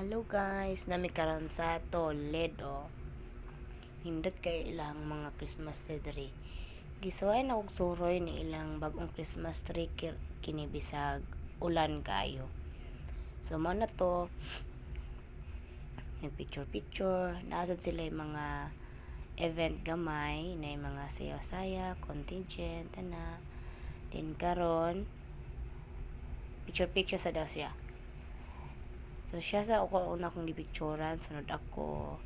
Hello guys, nami karon sa Toledo. Hindot kay ilang mga Christmas tree diri. Gisuway na og suroy ni ilang bagong Christmas tree kinibisag ulan kayo. So mo na to picture naasad sila yung mga event gamay na yung mga sayaw-saya, contingent ana. Din karon picture sa daw siya. So, siya sa ako una kong gipicturan, sunod ako.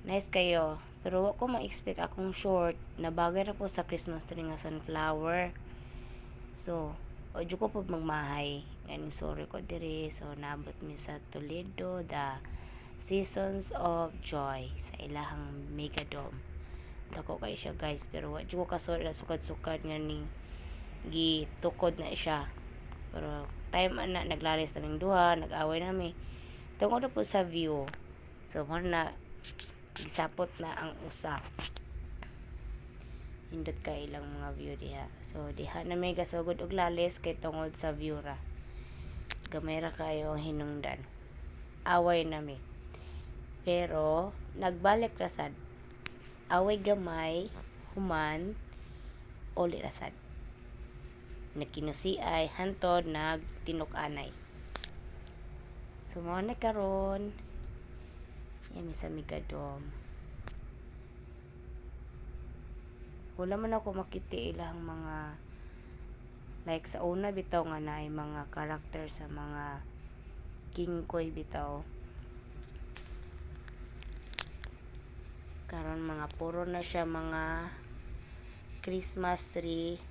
Nice kayo. Pero ako ma-expect akong short na bagay na po sa Christmas tree nga sunflower. So, ojo ko po magmahay. Ganing sorry ko diri. So, nabot mi sa Toledo, the Seasons of Joy sa ilahang Megadome. Dako kay siya guys. Pero ojo ko kasorry na sukad-sukad nga ni gitukod na siya. Pero time ana naglalis naming duha, nag-away nami. Tungod na po sa view. So mo na gisapot na ang usa. Hindot kay ilang mga view diha. So diha na may gasugod og lalis kay tungod sa view ra. Gamay ra kayo ang hinungdan. Away nami. Pero nagbalik ra sad. Away gamay, human, uli ra sad. Nagkinusi ay hantod nagtinuk-anay. So mo na karon yami sa Megadome. Wala man ako makiti ilang mga like sa una bitaw nga naay mga character sa mga King Koy bitaw. Karon mga puro na siya mga Christmas tree.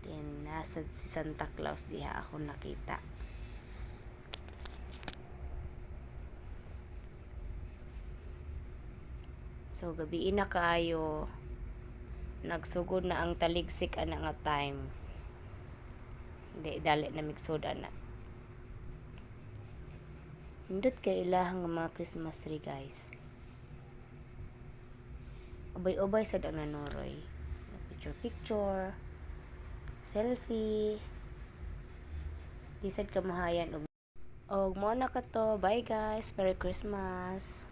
Then, nasa si Santa Claus diha ako nakita. So, gabi na kaayo. Nagsugod na ang taligsik ana nga time. Hindi, dali na migsod ana. Hindot kay ilahang mga Christmas tree guys. Ubay-ubay sa nanoroy. Picture. Selfie. Disad kamahayan og mo na ka to. Bye guys. Merry Christmas.